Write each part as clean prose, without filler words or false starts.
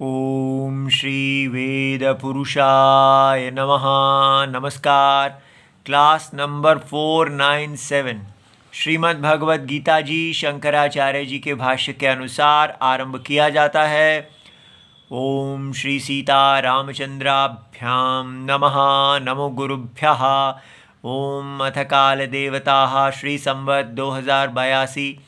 ओम श्री वेद पुरुषाय नमः। नमस्कार। क्लास नंबर 497 श्रीमद् भगवद गीता जी शंकराचार्य जी के भाष्य के अनुसार आरंभ किया जाता है। ओम श्री सीता रामचंद्राभ्याम नमः। नमो गुरुभ्यः। ओम अथ काल देवता श्री संवत् 2082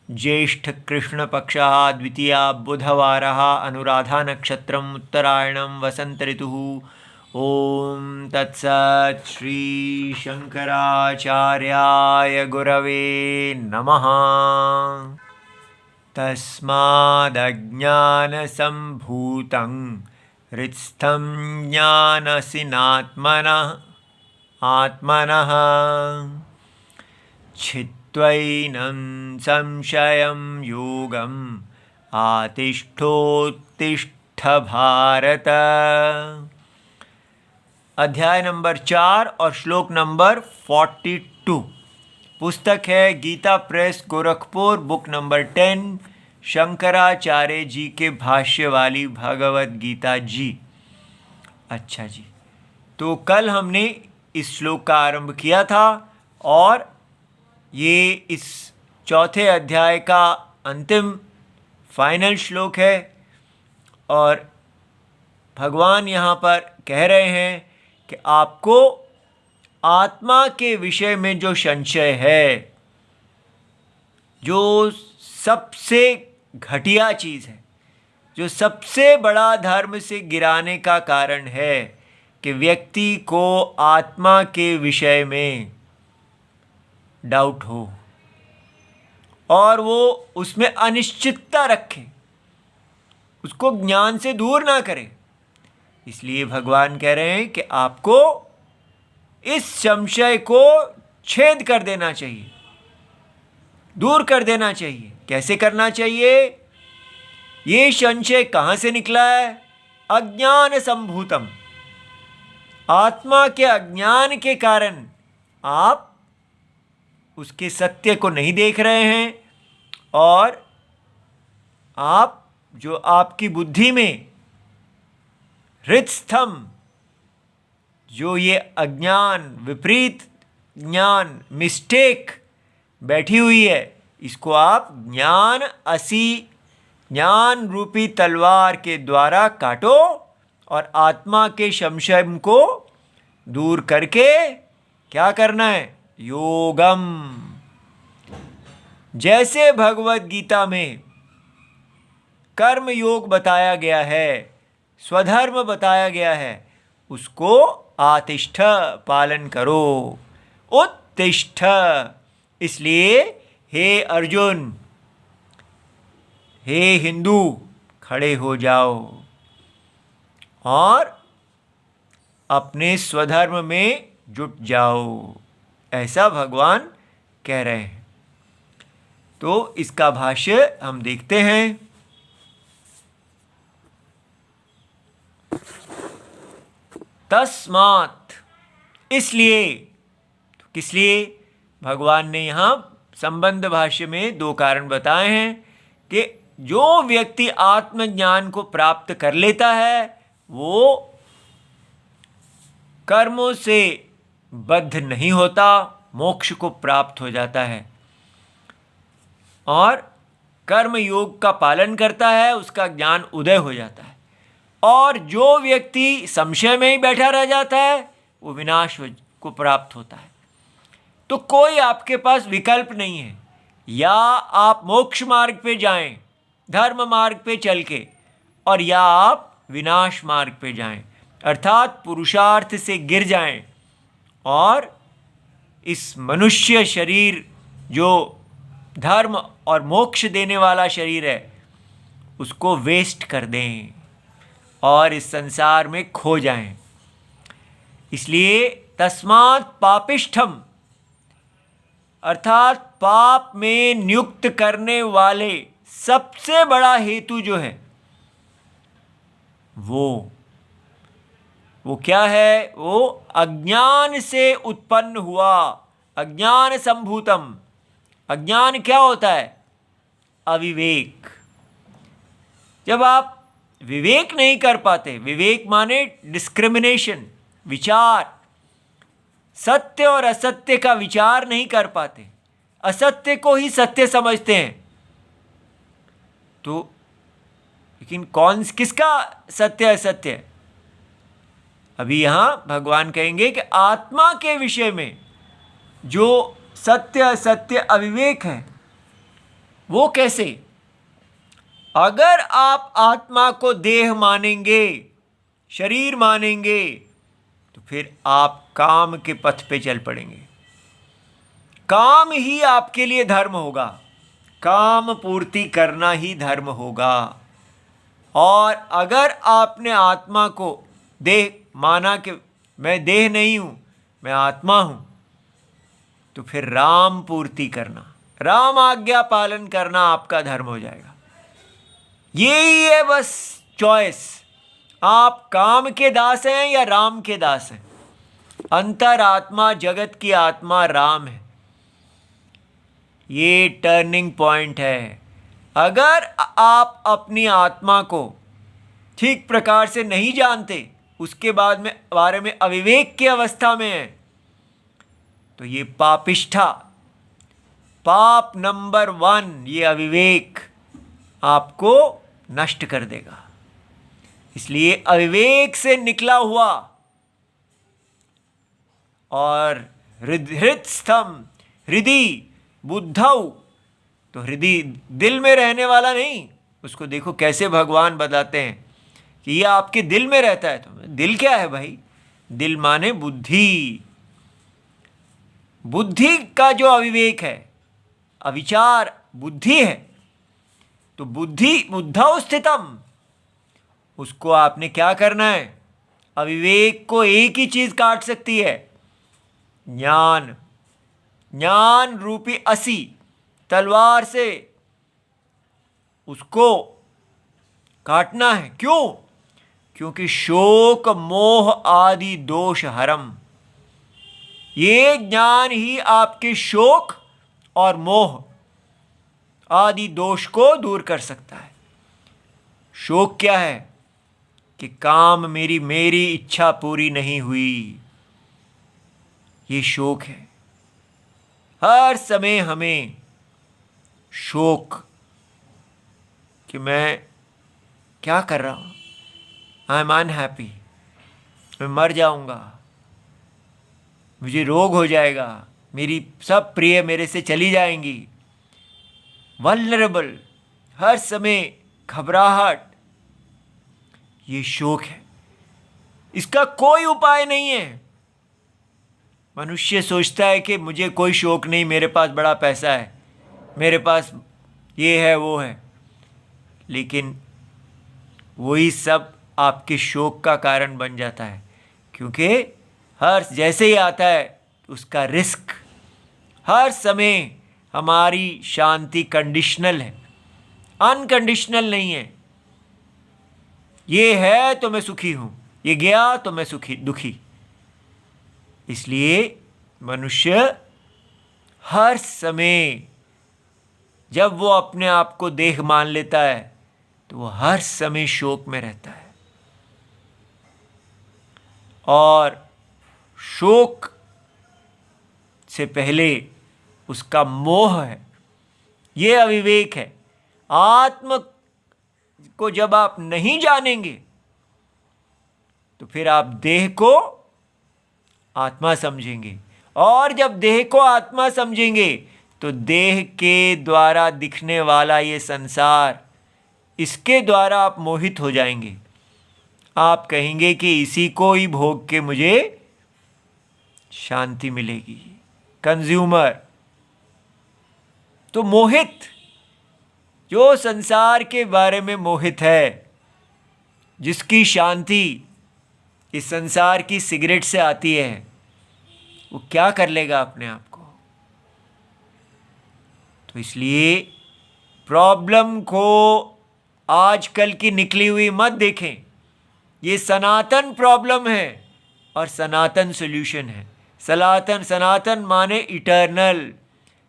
ज्येष्ठ कृष्ण पक्षः द्वितीया बुधवारः अनुराधा नक्षत्रम् उत्तरायणं वसंत ऋतुः। ओम तत्सत् श्री शंकराचार्याय गुरवे नमः। तस्मादज्ञानसम्भूतं हृत्स्थं ज्ञानसिनात्मनः आत्मनः छित्त्वैनं संशयं योगम् आतिष्ठोत्तिष्ठ भारत। अध्याय नंबर 4 और श्लोक नंबर 42। पुस्तक है Gita press Gorakhpur, book number 10, Shankaracharya ji के भाष्य वाली भगवद गीता जी। अच्छा जी, तो कल हमने इस श्लोक का आरंभ किया था और ये इस चौथे अध्याय का अंतिम फाइनल श्लोक है। और भगवान यहाँ पर कह रहे हैं कि आपको आत्मा के विषय में जो संशय है, जो सबसे घटिया चीज़ है, जो सबसे बड़ा धर्म से गिराने का कारण है कि व्यक्ति को आत्मा के विषय में डाउट हो और वो उसमें अनिश्चितता रखे, उसको ज्ञान से दूर ना करे। इसलिए भगवान कह रहे हैं कि आपको इस संशय को छेद कर देना चाहिए, दूर कर देना चाहिए। कैसे करना चाहिए? ये संशय कहाँ से निकला है? अज्ञान संभूतम। आत्मा के अज्ञान के कारण आप उसके सत्य को नहीं देख रहे हैं और आप जो आपकी बुद्धि में हृत्स्थम, जो ये अज्ञान, विपरीत ज्ञान, मिस्टेक बैठी हुई है, इसको आप ज्ञान रूपी तलवार के द्वारा काटो और आत्मा के संशय को दूर करके क्या करना है? योगम। जैसे भगवद गीता में कर्म योग बताया गया है, स्वधर्म बताया गया है, उसको आतिष्ठ, पालन करो, उत्तिष्ठ। इसलिए हे अर्जुन, हे हिंदू, खड़े हो जाओ और अपने स्वधर्म में जुट जाओ, ऐसा भगवान कह रहे हैं। तो इसका भाष्य हम देखते हैं। तस्मात्, इसलिए, तो किस लिए? भगवान ने यहाँ संबंध भाष्य में दो कारण बताए हैं कि जो व्यक्ति आत्मज्ञान को प्राप्त कर लेता है वो कर्मों से बद्ध नहीं होता, मोक्ष को प्राप्त हो जाता है। और कर्म योग का पालन करता है, उसका ज्ञान उदय हो जाता है। और जो व्यक्ति संशय में ही बैठा रह जाता है वो विनाश को प्राप्त होता है। तो कोई आपके पास विकल्प नहीं है, या आप मोक्ष मार्ग पे जाएं धर्म मार्ग पे चल के, और या आप विनाश मार्ग पे जाएं, अर्थात पुरुषार्थ से गिर जाएं और इस मनुष्य शरीर जो धर्म और मोक्ष देने वाला शरीर है उसको वेस्ट कर दें और इस संसार में खो जाएं। इसलिए तस्मात् पापिष्ठम, अर्थात पाप में नियुक्त करने वाले सबसे बड़ा हेतु जो है वो क्या है? वो अज्ञान से उत्पन्न हुआ, अज्ञान संभूतम। अज्ञान क्या होता है? अविवेक। जब आप विवेक नहीं कर पाते। विवेक माने डिस्क्रिमिनेशन, विचार, सत्य और असत्य का विचार नहीं कर पाते, असत्य को ही सत्य समझते हैं। तो लेकिन किसका सत्य असत्य है? अभी यहां भगवान कहेंगे कि आत्मा के विषय में जो सत्य असत्य अविवेक है वो कैसे? अगर आप आत्मा को देह मानेंगे, शरीर मानेंगे, तो फिर आप काम के पथ पे चल पड़ेंगे। काम ही आपके लिए धर्म होगा, काम पूर्ति करना ही धर्म होगा। और अगर आपने आत्मा को देह माना कि मैं देह नहीं हूं, मैं आत्मा हूं, तो फिर राम पूर्ति करना, राम आज्ञा पालन करना आपका धर्म हो जाएगा। यही है बस चॉइस, आप काम के दास हैं या राम के दास हैं। अंतरात्मा, जगत की आत्मा राम है। ये टर्निंग पॉइंट है। अगर आप अपनी आत्मा को ठीक प्रकार से नहीं जानते, उसके बाद में बारे में अविवेक की अवस्था में है, तो ये पापिष्ठा, पाप नंबर 1, ये अविवेक आपको नष्ट कर देगा। इसलिए अविवेक से निकला हुआ और हृदस्थम हृदय बुद्धौ, तो हृदय दिल में रहने वाला नहीं, उसको देखो कैसे भगवान बताते हैं कि ये आपके दिल में रहता है। तो दिल क्या है भाई? दिल माने बुद्धि। बुद्धि का जो अविवेक है, अविचार बुद्धि है, तो बुद्धि बुद्धौ स्थितम, उसको आपने क्या करना है? अविवेक को एक ही चीज काट सकती है, ज्ञान। ज्ञान रूपी असी तलवार से उसको काटना है। क्यों? क्योंकि शोक मोह आदि दोष हरम, ये ज्ञान ही आपके शोक और मोह आदि दोष को दूर कर सकता है। शोक क्या है? कि काम मेरी इच्छा पूरी नहीं हुई, ये शोक है। हर समय हमें शोक कि मैं क्या कर रहा हूं, आई एम अनहैप्पी, मैं मर जाऊंगा, मुझे रोग हो जाएगा, मेरी सब प्रिय मेरे से चली जाएंगी। वल्नरेबल, हर समय घबराहट, ये शोक है। इसका कोई उपाय नहीं है। मनुष्य सोचता है कि मुझे कोई शोक नहीं, मेरे पास बड़ा पैसा है, मेरे पास ये है वो है, लेकिन वही सब आपके शोक का कारण बन जाता है। क्योंकि हर जैसे ही आता है उसका रिस्क, हर समय हमारी शांति कंडीशनल है, अनकंडीशनल नहीं है। ये है तो मैं सुखी हूं, ये गया तो मैं दुखी। इसलिए मनुष्य हर समय जब वो अपने आप को देह मान लेता है तो वो हर समय शोक में रहता है। और शोक से पहले उसका मोह है, ये अविवेक है। आत्म को जब आप नहीं जानेंगे तो फिर आप देह को आत्मा समझेंगे, और जब देह को आत्मा समझेंगे तो देह के द्वारा दिखने वाला ये संसार, इसके द्वारा आप मोहित हो जाएंगे। आप कहेंगे कि इसी को ही भोग के मुझे शांति मिलेगी। कंज्यूमर तो मोहित, जो संसार के बारे में मोहित है, जिसकी शांति इस संसार की सिगरेट से आती है, वो क्या कर लेगा अपने आप को? तो इसलिए प्रॉब्लम को आजकल की निकली हुई मत देखें। ये सनातन प्रॉब्लम है और सनातन सॉल्यूशन है। सनातन माने इटर्नल,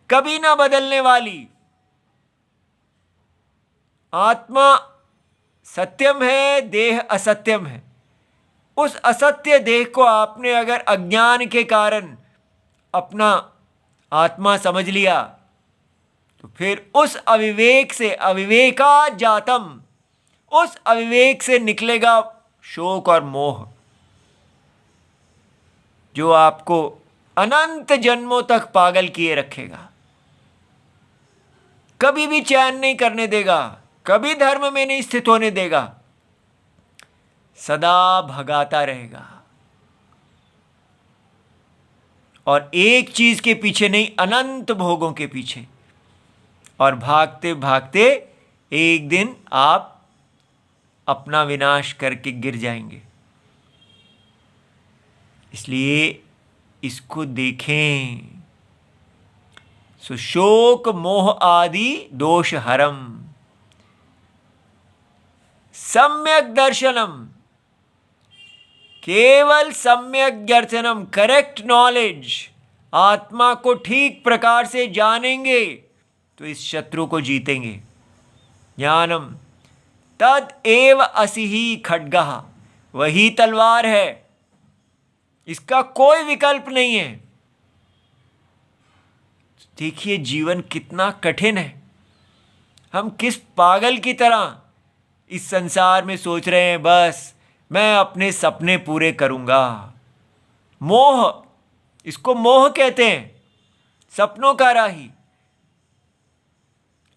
कभी ना बदलने वाली। आत्मा सत्यम है, देह असत्यम है। उस असत्य देह को आपने अगर अज्ञान के कारण अपना आत्मा समझ लिया तो फिर उस अविवेक से, अविवेका जातम, उस अविवेक से निकलेगा शोक और मोह, जो आपको अनंत जन्मों तक पागल किए रखेगा, कभी भी चैन नहीं करने देगा, कभी धर्म में नहीं स्थित होने देगा, सदा भगाता रहेगा। और एक चीज के पीछे नहीं, अनंत भोगों के पीछे। और भागते भागते एक दिन आप अपना विनाश करके गिर जाएंगे। इसलिए इसको देखें। शोक मोह आदि दोष हरम सम्यक दर्शनम, केवल सम्यक दर्शनम, करेक्ट नॉलेज, आत्मा को ठीक प्रकार से जानेंगे तो इस शत्रु को जीतेंगे। ज्ञानम तद एव असिहि खड्गः, वही तलवार है, इसका कोई विकल्प नहीं है। देखिए जीवन कितना कठिन है। हम किस पागल की तरह इस संसार में सोच रहे हैं बस मैं अपने सपने पूरे करूंगा। मोह, इसको मोह कहते हैं, सपनों का राही।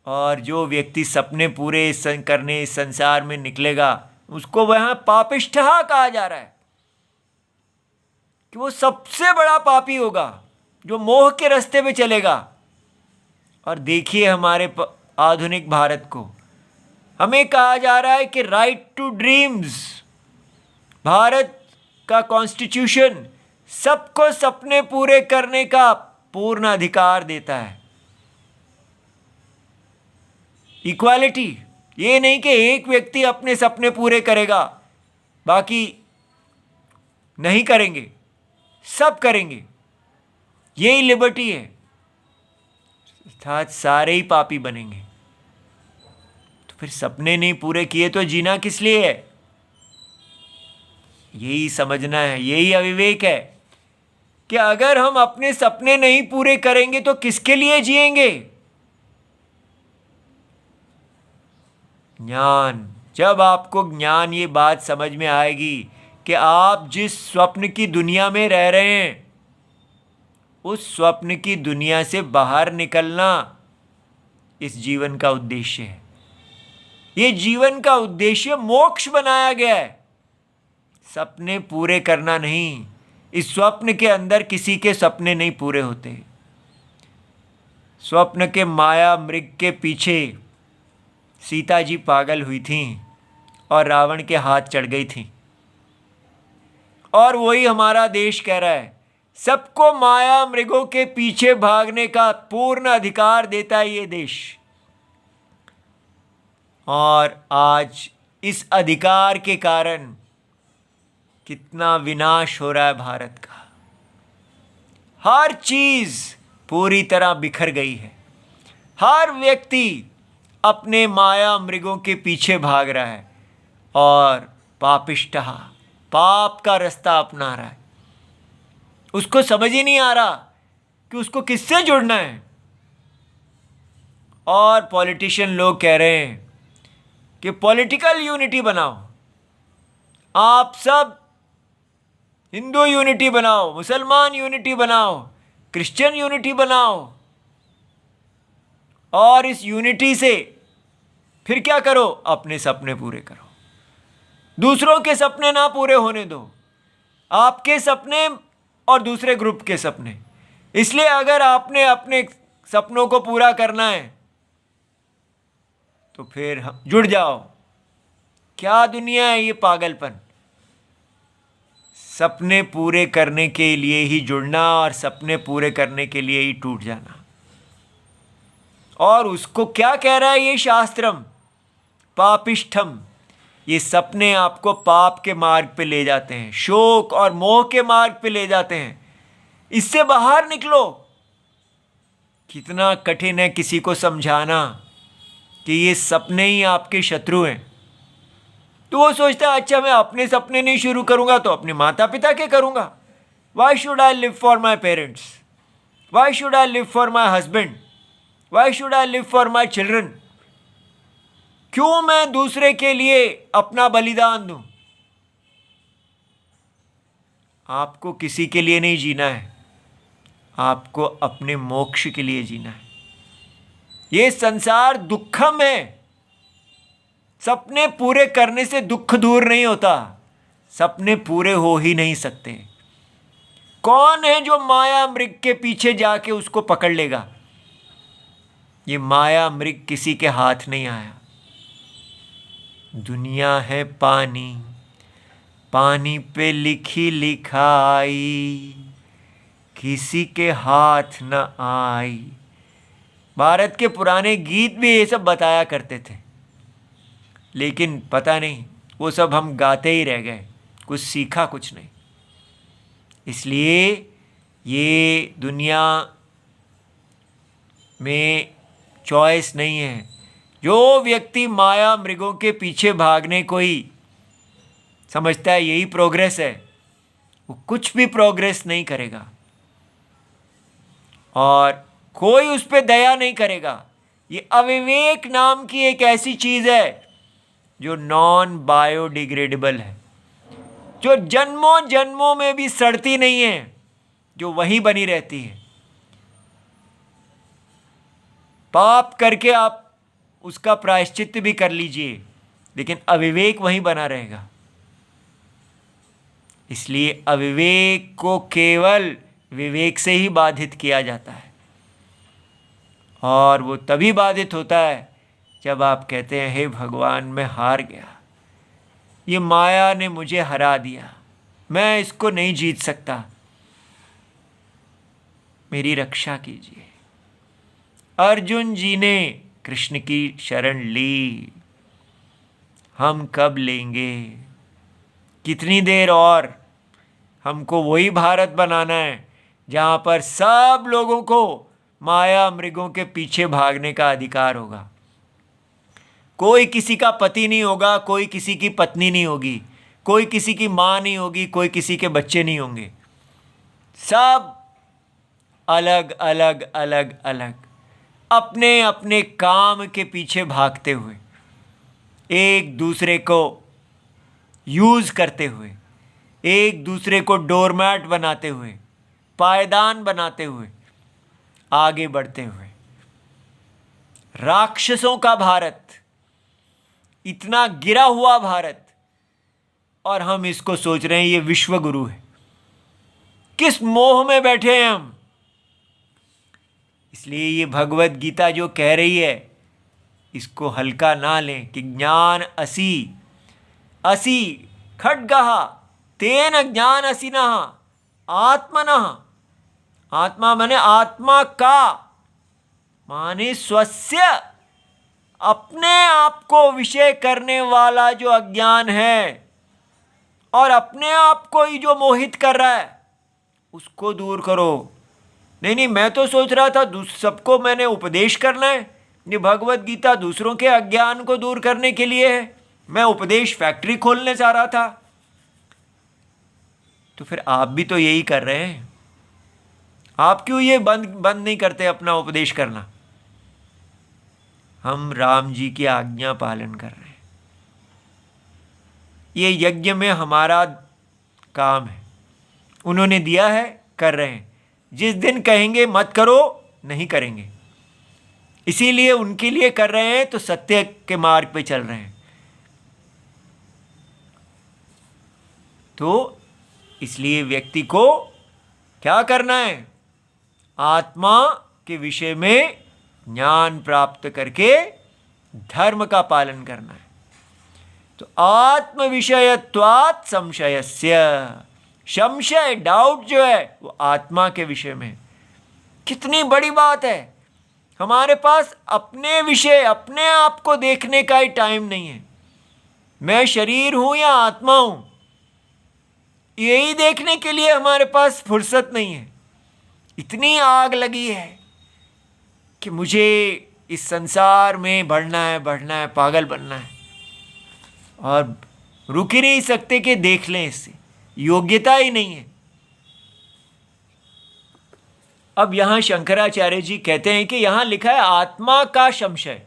और जो व्यक्ति सपने पूरे करने इस संसार में निकलेगा उसको वहां पापिष्ठः कहा जा रहा है कि वो सबसे बड़ा पापी होगा जो मोह के रास्ते पे चलेगा। और देखिए हमारे आधुनिक भारत को, हमें कहा जा रहा है कि राइट टू ड्रीम्स, भारत का कॉन्स्टिट्यूशन सबको सपने पूरे करने का पूर्ण अधिकार देता है। इक्वालिटी, ये नहीं कि एक व्यक्ति अपने सपने पूरे करेगा बाकी नहीं करेंगे, सब करेंगे, यही लिबर्टी है, अर्थात सारे ही पापी बनेंगे। तो फिर सपने नहीं पूरे किए तो जीना किस लिए है? यही समझना है, यही अविवेक है कि अगर हम अपने सपने नहीं पूरे करेंगे तो किसके लिए जिएंगे? ज्ञान, जब आपको ज्ञान, ये बात समझ में आएगी कि आप जिस स्वप्न की दुनिया में रह रहे हैं उस स्वप्न की दुनिया से बाहर निकलना इस जीवन का उद्देश्य है। ये जीवन का उद्देश्य मोक्ष बनाया गया है, सपने पूरे करना नहीं। इस स्वप्न के अंदर किसी के सपने नहीं पूरे होते। स्वप्न के माया मृग के पीछे सीता जी पागल हुई थीं और रावण के हाथ चढ़ गई थीं। और वही हमारा देश कह रहा है, सबको माया मृगों के पीछे भागने का पूर्ण अधिकार देता है ये देश। और आज इस अधिकार के कारण कितना विनाश हो रहा है भारत का। हर चीज पूरी तरह बिखर गई है। हर व्यक्ति अपने माया मृगों के पीछे भाग रहा है और पापिष्ठः, पाप का रास्ता अपना रहा है। उसको समझ ही नहीं आ रहा कि उसको किससे जुड़ना है। और पॉलिटिशियन लोग कह रहे हैं कि पॉलिटिकल यूनिटी बनाओ, आप सब हिंदू यूनिटी बनाओ, मुसलमान यूनिटी बनाओ, क्रिश्चियन यूनिटी बनाओ, और इस यूनिटी से फिर क्या करो? अपने सपने पूरे करो, दूसरों के सपने ना पूरे होने दो, आपके सपने और दूसरे ग्रुप के सपने। इसलिए अगर आपने अपने सपनों को पूरा करना है तो फिर जुड़ जाओ। क्या दुनिया है ये पागलपन! सपने पूरे करने के लिए ही जुड़ना और सपने पूरे करने के लिए ही टूट जाना। और उसको क्या कह रहा है ये शास्त्रम? पापिष्ठम। ये सपने आपको पाप के मार्ग पे ले जाते हैं, शोक और मोह के मार्ग पे ले जाते हैं। इससे बाहर निकलो। कितना कठिन है किसी को समझाना कि ये सपने ही आपके शत्रु हैं। तो वो सोचता है अच्छा मैं अपने सपने नहीं शुरू करूंगा तो अपने माता पिता के करूंगा. Why should I live for my parents? Why should I live for my husband? Why should I live for my children? क्यों मैं दूसरे के लिए अपना बलिदान दूं? आपको किसी के लिए नहीं जीना है, आपको अपने मोक्ष के लिए जीना है. ये संसार दुखम है. सपने पूरे करने से दुख दूर नहीं होता. सपने पूरे हो ही नहीं सकते. कौन है जो माया मृग के पीछे जाके उसको पकड़ लेगा? ये माया मृग किसी के हाथ नहीं आया. दुनिया है पानी, पानी पे लिखी लिखाई, किसी के हाथ न आई. भारत के पुराने गीत भी ये सब बताया करते थे, लेकिन पता नहीं वो सब हम गाते ही रह गए, कुछ सीखा कुछ नहीं. इसलिए ये दुनिया में चॉइस नहीं है. जो व्यक्ति माया मृगों के पीछे भागने को ही समझता है यही प्रोग्रेस है, वो कुछ भी प्रोग्रेस नहीं करेगा और कोई उस पर दया नहीं करेगा. ये अविवेक नाम की एक ऐसी चीज है जो नॉन बायोडिग्रेडेबल है, जो जन्मों जन्मों में भी सड़ती नहीं है, जो वहीं बनी रहती है. पाप करके आप उसका प्रायश्चित्त भी कर लीजिए, लेकिन अविवेक वहीं बना रहेगा. इसलिए अविवेक को केवल विवेक से ही बाधित किया जाता है, और वो तभी बाधित होता है जब आप कहते हैं हे भगवान मैं हार गया, ये माया ने मुझे हरा दिया, मैं इसको नहीं जीत सकता, मेरी रक्षा कीजिए. अर्जुन जी ने कृष्ण की शरण ली. हम कब लेंगे? कितनी देर और? हमको वही भारत बनाना है जहाँ पर सब लोगों को माया मृगों के पीछे भागने का अधिकार होगा. कोई किसी का पति नहीं होगा, कोई किसी की पत्नी नहीं होगी, कोई किसी की माँ नहीं होगी, कोई किसी के बच्चे नहीं होंगे. सब अलग अलग अलग अलग अपने अपने काम के पीछे भागते हुए, एक दूसरे को यूज करते हुए, एक दूसरे को डोरमैट बनाते हुए, पायदान बनाते हुए, आगे बढ़ते हुए. राक्षसों का भारत, इतना गिरा हुआ भारत, और हम इसको सोच रहे हैं ये विश्व गुरु है. किस मोह में बैठे हैं हम? इसलिए ये भगवत गीता जो कह रही है इसको हल्का ना लें कि ज्ञान असी असी खड्गः तेन ज्ञान असिनः आत्मनः. आत्मा माने आत्मा का, माने स्वस्य, अपने आप को विषय करने वाला जो अज्ञान है और अपने आप को ही जो मोहित कर रहा है उसको दूर करो. नहीं, मैं तो सोच रहा था सबको मैंने उपदेश करना है. ये भगवत गीता दूसरों के अज्ञान को दूर करने के लिए है. मैं उपदेश फैक्ट्री खोलने जा रहा था. तो फिर आप भी तो यही कर रहे हैं. आप क्यों ये बंद नहीं करते अपना उपदेश करना? हम राम जी की आज्ञा पालन कर रहे हैं. ये यज्ञ में हमारा काम है, उन्होंने दिया है, कर रहे हैं. जिस दिन कहेंगे मत करो, नहीं करेंगे. इसीलिए उनके लिए कर रहे हैं तो सत्य के मार्ग पे चल रहे हैं. तो इसलिए व्यक्ति को क्या करना है? आत्मा के विषय में ज्ञान प्राप्त करके धर्म का पालन करना है. तो आत्म विषयत्वात् संशयस्य, संशय डाउट जो है वो आत्मा के विषय में. कितनी बड़ी बात है. हमारे पास अपने विषय, अपने आप को देखने का ही टाइम नहीं है. मैं शरीर हूं या आत्मा हूं, यही देखने के लिए हमारे पास फुर्सत नहीं है. इतनी आग लगी है कि मुझे इस संसार में बढ़ना है, पागल बनना है. और रुक ही नहीं सकते कि देख लें, इससे योग्यता ही नहीं है। अब यहां शंकराचार्य जी कहते हैं कि यहां लिखा है आत्मा का संशय।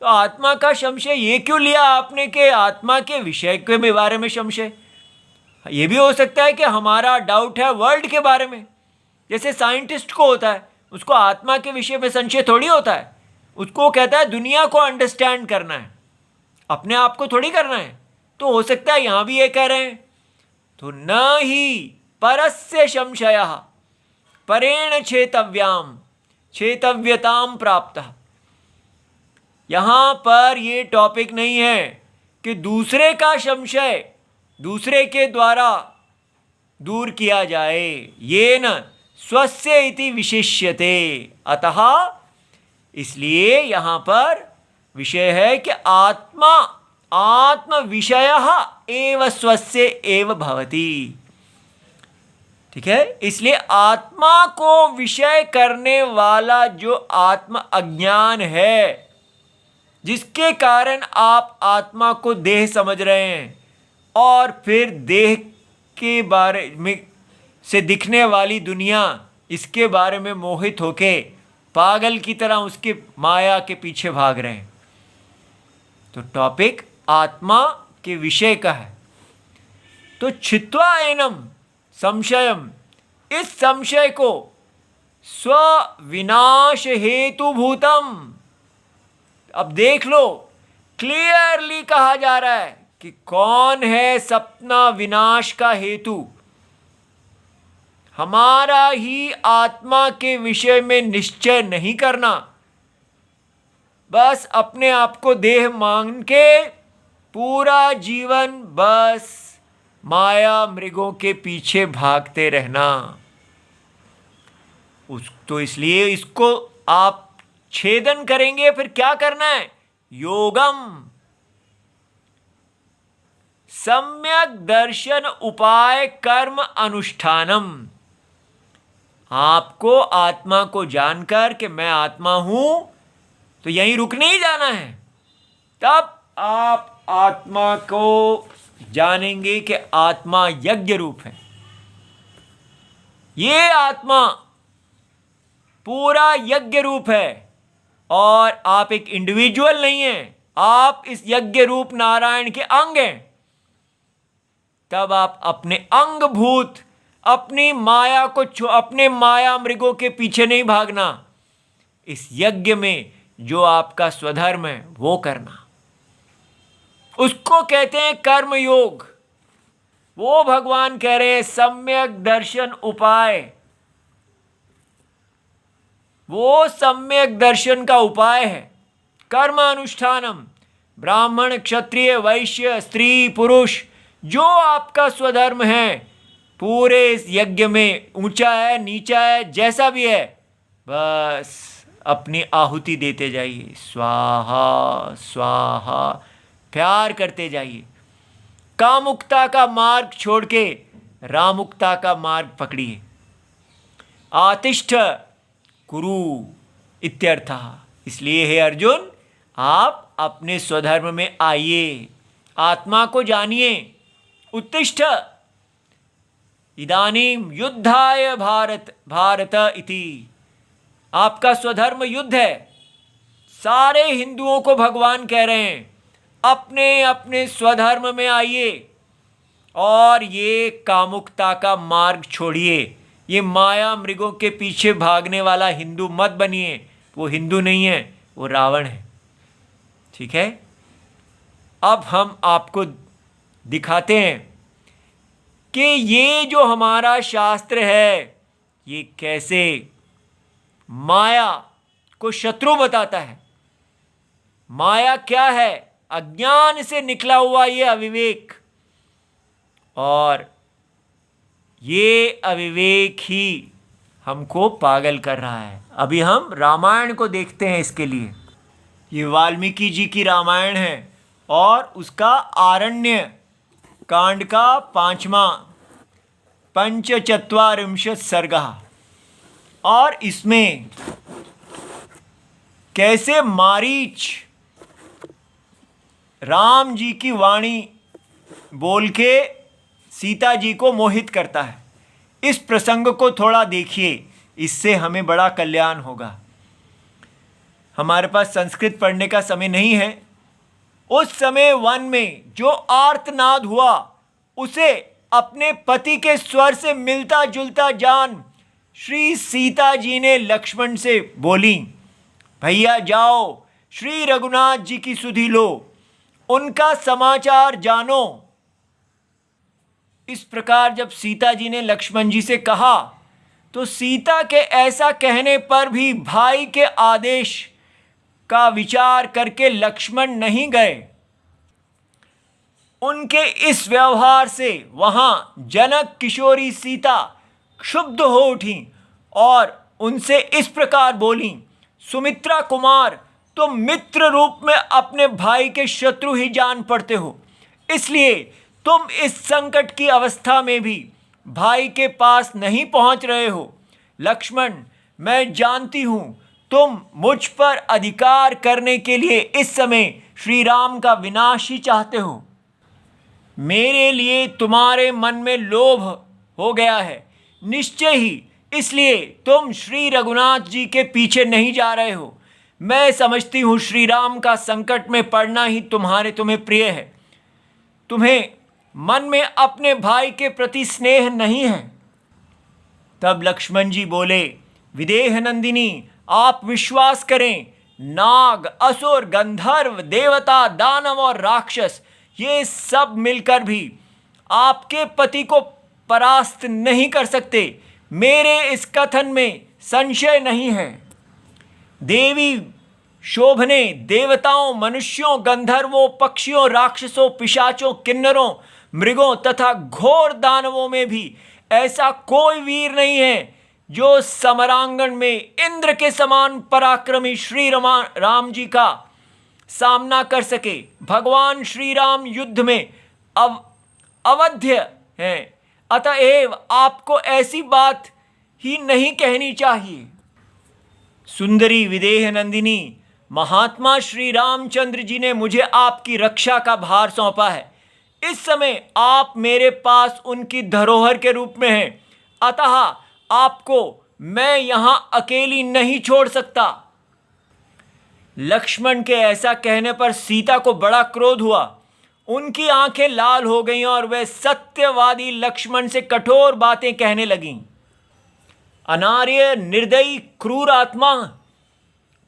तो आत्मा का संशय ये क्यों लिया आपने कि आत्मा के विषय के बारे में संशय? ये भी हो सकता है कि हमारा डाउट है वर्ल्ड के बारे में, जैसे साइंटिस्ट को होता है, उसको आत्मा के विषय में संशय थोड़ी होता है। उसको कहता है दुनिया को अंडरस्टैंड करना है, अपने आप को थोड़ी करना है। तो हो सकता है यहां भी ये कह रहे हैं, तो न ही परस्य संशयः परेण चेतव्याम चेतव्यताम प्राप्त। यहां पर ये टॉपिक नहीं है कि दूसरे का संशय दूसरे के द्वारा दूर किया जाए, ये न स्वस्य इति विशिष्यते। अतः इसलिए यहां पर विषय है कि आत्मा आत्म विषयः एव स्वस्य एव भवति। ठीक है, इसलिए आत्मा को विषय करने वाला जो आत्म अज्ञान है, जिसके कारण आप आत्मा को देह समझ रहे हैं और फिर देह के बारे में से दिखने वाली दुनिया, इसके बारे में मोहित होके पागल की तरह उसके माया के पीछे भाग रहे हैं। तो टॉपिक आत्मा के विषय का है। तो छित्वा एनम संशयम, इस संशय को स्वविनाश हेतु भूतम। अब देख लो, क्लियरली कहा जा रहा है कि कौन है सपना विनाश का हेतु। हमारा ही आत्मा के विषय में निश्चय नहीं करना, बस अपने आप को देह मान के पूरा जीवन बस माया मृगों के पीछे भागते रहना। तो इसलिए इसको आप छेदन करेंगे, फिर क्या करना है? योगम सम्यक दर्शन उपाय कर्म अनुष्ठानम। आपको आत्मा को जानकर कि मैं आत्मा हूं, तो यहीं रुक नहीं जाना है। तब आप आत्मा को जानेंगे कि आत्मा यज्ञ रूप है। ये आत्मा पूरा यज्ञ रूप है और आप एक इंडिविजुअल नहीं हैं, आप इस यज्ञ रूप नारायण के अंग हैं। तब आप अपने अंगभूत अपनी माया को अपने माया मृगों के पीछे नहीं भागना, इस यज्ञ में जो आपका स्वधर्म है वो करना। उसको कहते हैं कर्म योग। वो भगवान कह रहे हैं सम्यक दर्शन उपाय। वो सम्यक दर्शन का उपाय है कर्म अनुष्ठानम। ब्राह्मण क्षत्रिय वैश्य स्त्री पुरुष जो आपका स्वधर्म है, पूरे इस यज्ञ में ऊंचा है नीचा है जैसा भी है, बस अपनी आहुति देते जाइए, स्वाहा स्वाहा प्यार करते जाइए। कामुकता का मार्ग छोड़ के रामुकता का मार्ग पकड़िए। आतिष्ठ कुरु इत्यर्थः। इसलिए हे अर्जुन, आप अपने स्वधर्म में आइए, आत्मा को जानिए। उत्तिष्ठ इदानीम युद्धाय भारत भारत इति। आपका स्वधर्म युद्ध है। सारे हिंदुओं को भगवान कह रहे हैं अपने अपने स्वधर्म में आइए और ये कामुकता का मार्ग छोड़िए। ये माया मृगों के पीछे भागने वाला हिंदू मत बनिए। वो हिंदू नहीं है, वो रावण है। ठीक है, अब हम आपको दिखाते हैं कि ये जो हमारा शास्त्र है ये कैसे माया को शत्रु बताता है। माया क्या है? अज्ञान से निकला हुआ ये अविवेक, और ये अविवेक ही हमको पागल कर रहा है। अभी हम रामायण को देखते हैं। इसके लिए ये वाल्मीकि जी की रामायण है और उसका आरण्य कांड का 5वां पंचचत्वारिंशत् सर्गः। और इसमें कैसे मारीच राम जी की वाणी बोल के सीता जी को मोहित करता है। इस प्रसंग को थोड़ा देखिए, इससे हमें बड़ा कल्याण होगा। हमारे पास संस्कृत पढ़ने का समय नहीं है। उस समय वन में जो आर्तनाद हुआ उसे अपने पति के स्वर से मिलता जुलता जान श्री सीता जी ने लक्ष्मण से बोली, भैया जाओ श्री रघुनाथ जी की सुधि लो, उनका समाचार जानो। इस प्रकार जब सीता जी ने लक्ष्मण जी से कहा तो सीता के ऐसा कहने पर भी भाई के आदेश का विचार करके लक्ष्मण नहीं गए। उनके इस व्यवहार से वहां जनक किशोरी सीता क्षुब्ध हो उठी और उनसे इस प्रकार बोली, सुमित्रा कुमार, तुम मित्र रूप में अपने भाई के शत्रु ही जान पड़ते हो, इसलिए तुम इस संकट की अवस्था में भी भाई के पास नहीं पहुंच रहे हो। लक्ष्मण, मैं जानती हूं तुम मुझ पर अधिकार करने के लिए इस समय श्री राम का विनाश ही चाहते हो। मेरे लिए तुम्हारे मन में लोभ हो गया है निश्चय ही, इसलिए तुम श्री रघुनाथ जी के पीछे नहीं जा रहे हो। मैं समझती हूँ श्री राम का संकट में पड़ना ही तुम्हें प्रिय है। तुम्हें मन में अपने भाई के प्रति स्नेह नहीं है। तब लक्ष्मण जी बोले, विदेह नंदिनी, आप विश्वास करें, नाग, असुर, गंधर्व, देवता, दानव और राक्षस ये सब मिलकर भी आपके पति को परास्त नहीं कर सकते। मेरे इस कथन में संशय नहीं है। देवी शोभने, देवताओं, मनुष्यों, गंधर्वों, पक्षियों, राक्षसों, पिशाचों, किन्नरों, मृगों तथा घोर दानवों में भी ऐसा कोई वीर नहीं है जो समरांगण में इंद्र के समान पराक्रमी श्री राम जी का सामना कर सके। भगवान श्री राम युद्ध में अवध्य हैं, अतएव आपको ऐसी बात ही नहीं कहनी चाहिए। सुंदरी विदेह नंदिनी, महात्मा श्री रामचंद्र जी ने मुझे आपकी रक्षा का भार सौंपा है। इस समय आप मेरे पास उनकी धरोहर के रूप में हैं, अतः आपको मैं यहां अकेली नहीं छोड़ सकता। लक्ष्मण के ऐसा कहने पर सीता को बड़ा क्रोध हुआ। उनकी आंखें लाल हो गईं और वह सत्यवादी लक्ष्मण से कठोर बातें कहने लगीं। अनार्य, निर्दयी, क्रूर आत्मा,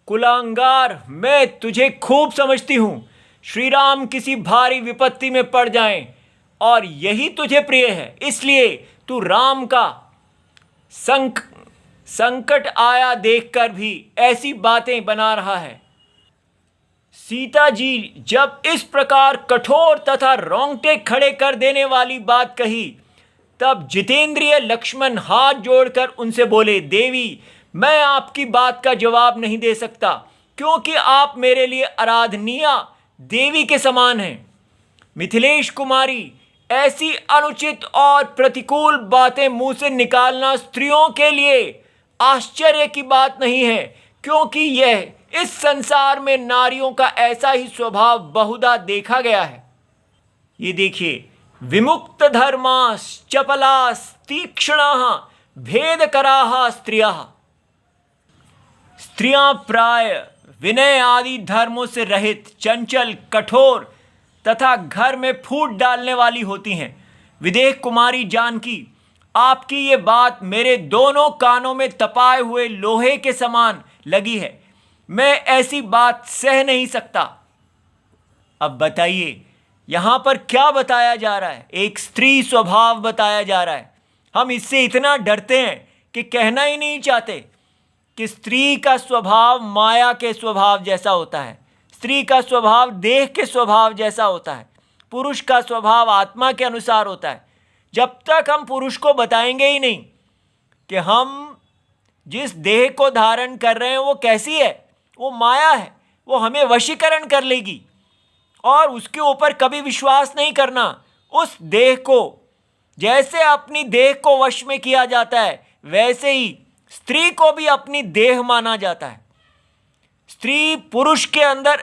कुलांगार, मैं तुझे खूब समझती हूं। श्री राम किसी भारी विपत्ति में पड़ जाएं और यही तुझे प्रिय है, इसलिए तू राम का संकट आया देखकर भी ऐसी बातें बना रहा है। सीता जी जब इस प्रकार कठोर तथा रोंगटे खड़े कर देने वाली बात कही, तब जितेंद्रिय लक्ष्मण हाथ जोड़कर उनसे बोले, देवी, मैं आपकी बात का जवाब नहीं दे सकता, क्योंकि आप मेरे लिए आराधनीय देवी के समान हैं। मिथिलेश कुमारी, ऐसी अनुचित और प्रतिकूल बातें मुंह से निकालना स्त्रियों के लिए आश्चर्य की बात नहीं है, क्योंकि यह इस संसार में नारियों का ऐसा ही स्वभाव बहुधा देखा गया है। ये देखिए, विमुक्त धर्मास चपलास तीक्ष्णाः भेदकराः स्त्रियः। स्त्रियां प्राय विनय आदि धर्मों से रहित, चंचल, कठोर तथा घर में फूट डालने वाली होती हैं। विदेह कुमारी जानकी, आपकी ये बात मेरे दोनों कानों में तपाए हुए लोहे के समान लगी है। मैं ऐसी बात सह नहीं सकता। अब बताइए, यहां पर क्या बताया जा रहा है? एक स्त्री स्वभाव बताया जा रहा है। हम इससे इतना डरते हैं कि कहना ही नहीं चाहते कि स्त्री का स्वभाव माया के स्वभाव जैसा होता है, स्त्री का स्वभाव देह के स्वभाव जैसा होता है, पुरुष का स्वभाव आत्मा के अनुसार होता है। जब तक हम पुरुष को बताएंगे ही नहीं कि हम जिस देह को धारण कर रहे हैं वो कैसी है, वो माया है, वो हमें वशीकरण कर लेगी, और उसके ऊपर कभी विश्वास नहीं करना। उस देह को जैसे अपनी देह को वश में किया जाता है, वैसे ही स्त्री को भी अपनी देह माना जाता है। स्त्री पुरुष के अंदर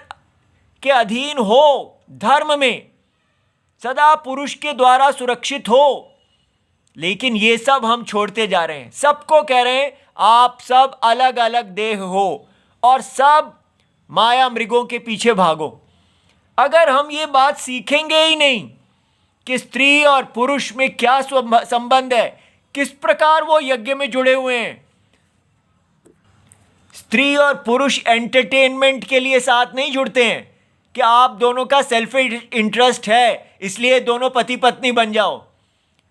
के अधीन हो, धर्म में सदा पुरुष के द्वारा सुरक्षित हो। लेकिन ये सब हम छोड़ते जा रहे हैं। सबको कह रहे हैं आप सब अलग अलग देह हो और सब माया मृगों के पीछे भागो। अगर हम ये बात सीखेंगे ही नहीं कि स्त्री और पुरुष में क्या संबंध है, किस प्रकार वो यज्ञ में जुड़े हुए हैं। स्त्री और पुरुष एंटरटेनमेंट के लिए साथ नहीं जुड़ते हैं कि आप दोनों का सेल्फ इंटरेस्ट है इसलिए दोनों पति पत्नी बन जाओ।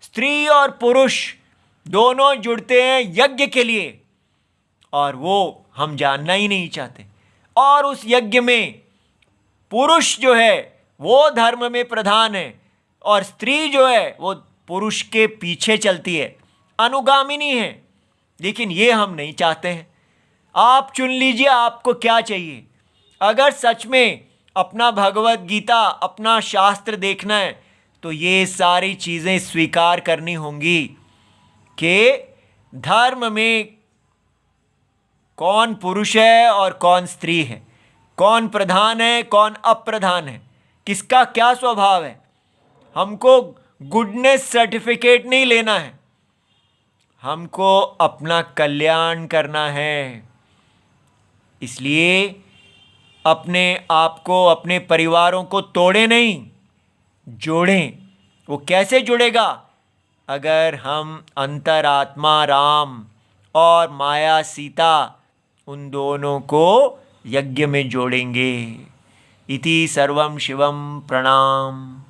स्त्री और पुरुष दोनों जुड़ते हैं यज्ञ के लिए और वो हम जानना ही नहीं चाहते। और उस यज्ञ में पुरुष जो है वो धर्म में प्रधान है और स्त्री जो है वो पुरुष के पीछे चलती है, अनुगामिनी है। लेकिन ये हम नहीं चाहते हैं। आप चुन लीजिए आपको क्या चाहिए। अगर सच में अपना भगवत गीता, अपना शास्त्र देखना है तो ये सारी चीज़ें स्वीकार करनी होंगी कि धर्म में कौन पुरुष है और कौन स्त्री है, कौन प्रधान है कौन अप्रधान है, किसका क्या स्वभाव है। हमको गुडनेस सर्टिफिकेट नहीं लेना है, हमको अपना कल्याण करना है। इसलिए अपने आप को, अपने परिवारों को तोड़े नहीं, जोड़ें। वो कैसे जुड़ेगा? अगर हम अंतरात्मा राम और माया सीता उन दोनों को यज्ञ में जोड़ेंगे। इति सर्वं शिवम प्रणाम।